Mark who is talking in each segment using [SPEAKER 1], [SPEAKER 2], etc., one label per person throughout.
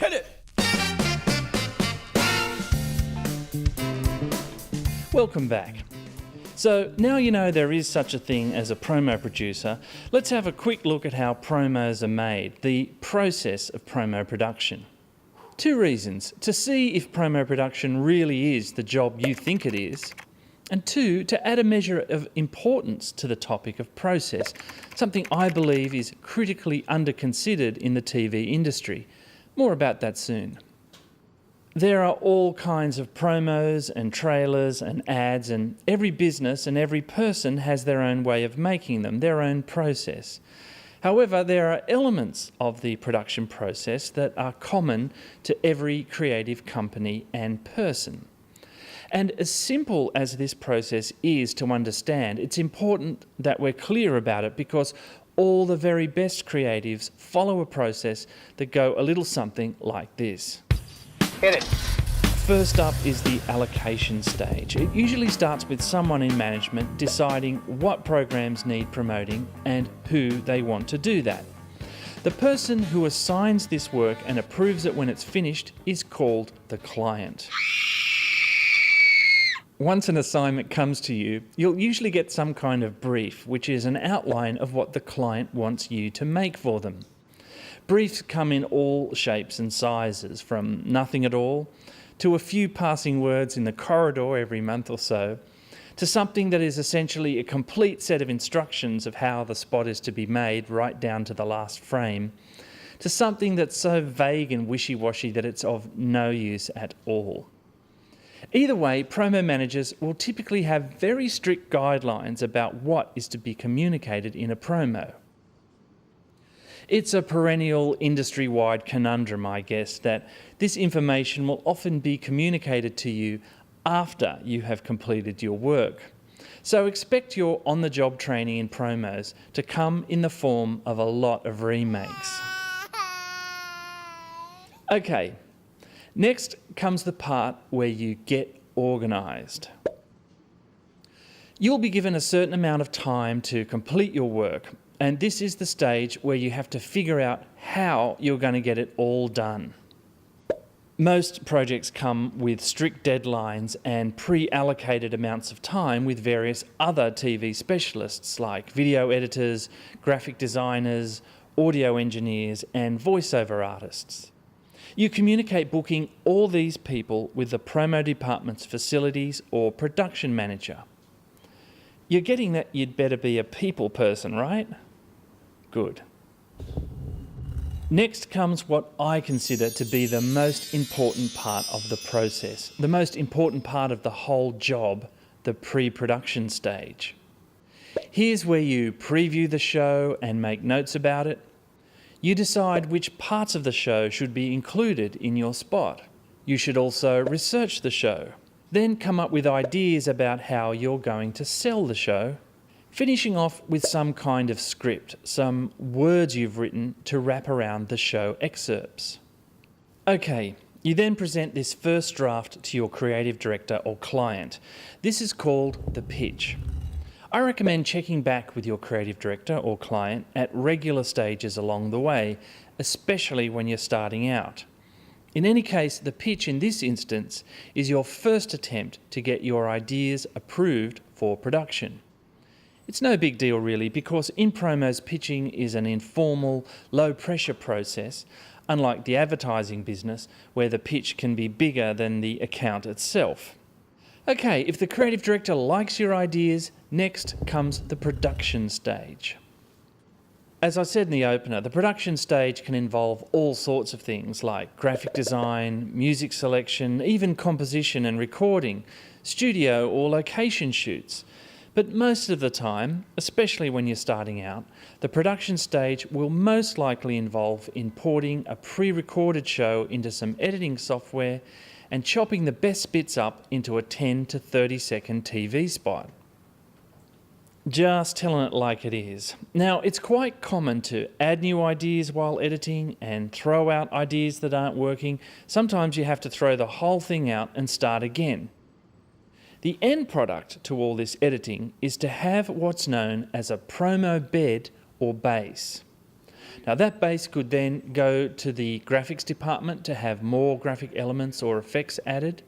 [SPEAKER 1] Hit it!
[SPEAKER 2] Welcome back. So now you know there is such a thing as a promo producer, let's have a quick look at how promos are made, the process of promo production. 2 reasons: to see if promo production really is the job you think it is, and 2, to add a measure of importance to the topic of process, something I believe is critically under-considered in the TV industry. More about that soon. There are all kinds of promos and trailers and ads, and every business and every person has their own way of making them, their own process. However, there are elements of the production process that are common to every creative company and person. And as simple as this process is to understand, it's important that we're clear about it, because all the very best creatives follow a process that go a little something like this.
[SPEAKER 1] Hit it!
[SPEAKER 2] First up is the allocation stage. It usually starts with someone in management deciding what programs need promoting and who they want to do that. The person who assigns this work and approves it when it's finished is called the client. Once an assignment comes to you, you'll usually get some kind of brief, which is an outline of what the client wants you to make for them. Briefs come in all shapes and sizes, from nothing at all, to a few passing words in the corridor every month or so, to something that is essentially a complete set of instructions of how the spot is to be made right down to the last frame, to something that's so vague and wishy-washy that it's of no use at all. Either way, promo managers will typically have very strict guidelines about what is to be communicated in a promo. It's a perennial industry-wide conundrum, I guess, that this information will often be communicated to you after you have completed your work. So expect your on-the-job training in promos to come in the form of a lot of remakes. Okay, next comes the part where you get organised. You'll be given a certain amount of time to complete your work, and this is the stage where you have to figure out how you're going to get it all done. Most projects come with strict deadlines and pre-allocated amounts of time with various other TV specialists like video editors, graphic designers, audio engineers, and voiceover artists. You communicate booking all these people with the promo department's facilities or production manager. You're getting that you'd better be a people person, right? Good. Next comes what I consider to be the most important part of the process, the most important part of the whole job, the pre-production stage. Here's where you preview the show and make notes about it. You decide which parts of the show should be included in your spot. You should also research the show, then come up with ideas about how you're going to sell the show, finishing off with some kind of script, some words you've written to wrap around the show excerpts. Okay, you then present this first draft to your creative director or client. This is called the pitch. I recommend checking back with your creative director or client at regular stages along the way, especially when you're starting out. In any case, the pitch in this instance is your first attempt to get your ideas approved for production. It's no big deal really, because in promos, pitching is an informal, low-pressure process, unlike the advertising business where the pitch can be bigger than the account itself. Okay, if the creative director likes your ideas, next comes the production stage. As I said in the opener, the production stage can involve all sorts of things like graphic design, music selection, even composition and recording, studio or location shoots. But most of the time, especially when you're starting out, the production stage will most likely involve importing a pre-recorded show into some editing software and chopping the best bits up into a 10 to 30 second TV spot. Just telling it like it is. Now, it's quite common to add new ideas while editing and throw out ideas that aren't working. Sometimes you have to throw the whole thing out and start again. The end product to all this editing is to have what's known as a promo bed or base. Now that base could then go to the graphics department to have more graphic elements or effects added.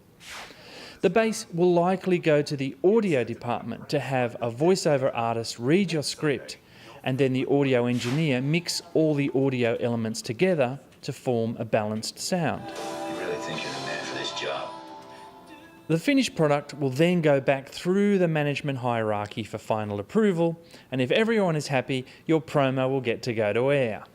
[SPEAKER 2] The base will likely go to the audio department to have a voiceover artist read your script, and then the audio engineer mix all the audio elements together to form a balanced sound.
[SPEAKER 1] You really think you're the man for this job?
[SPEAKER 2] The finished product will then go back through the management hierarchy for final approval, and if everyone is happy, your promo will get to go to air.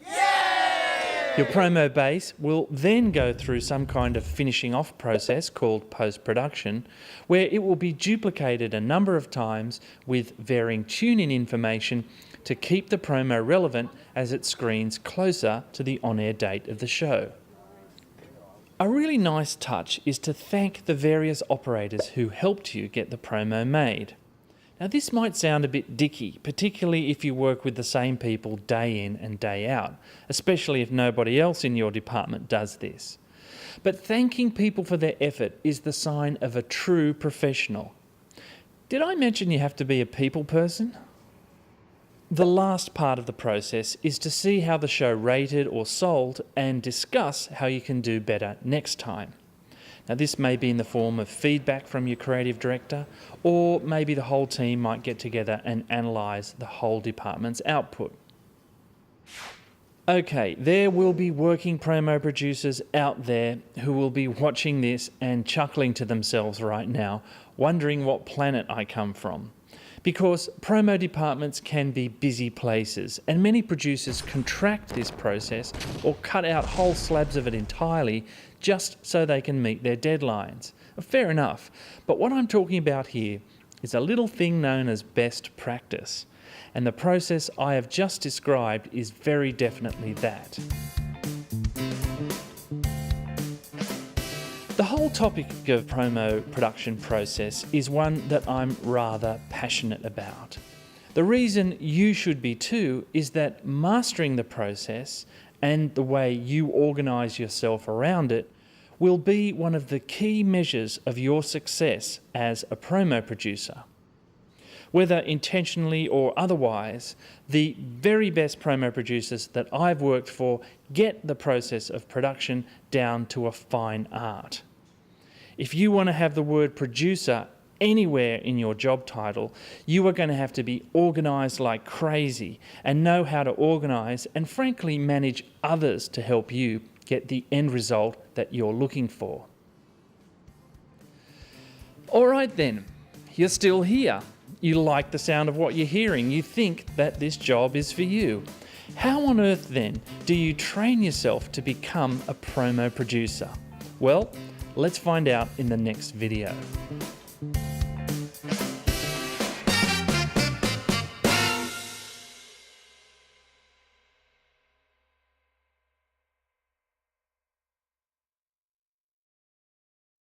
[SPEAKER 2] Your promo base will then go through some kind of finishing off process called post-production, where it will be duplicated a number of times with varying tune-in information to keep the promo relevant as it screens closer to the on-air date of the show. A really nice touch is to thank the various operators who helped you get the promo made. Now this might sound a bit dicky, particularly if you work with the same people day in and day out, especially if nobody else in your department does this. But thanking people for their effort is the sign of a true professional. Did I mention you have to be a people person? The last part of the process is to see how the show rated or sold and discuss how you can do better next time. Now this may be in the form of feedback from your creative director, or maybe the whole team might get together and analyse the whole department's output. Okay, there will be working promo producers out there who will be watching this and chuckling to themselves right now, wondering what planet I come from. Because promo departments can be busy places, and many producers contract this process or cut out whole slabs of it entirely just so they can meet their deadlines. Fair enough, but what I'm talking about here is a little thing known as best practice, and the process I have just described is very definitely that. The whole topic of promo production process is one that I'm rather passionate about. The reason you should be too is that mastering the process and the way you organise yourself around it will be one of the key measures of your success as a promo producer. Whether intentionally or otherwise, the very best promo producers that I've worked for get the process of production down to a fine art. If you want to have the word producer anywhere in your job title, you are going to have to be organised like crazy and know how to organise and frankly manage others to help you get the end result that you're looking for. All right then, you're still here. You like the sound of what you're hearing. You think that this job is for you. How on earth then do you train yourself to become a promo producer? Well, let's find out in the next video.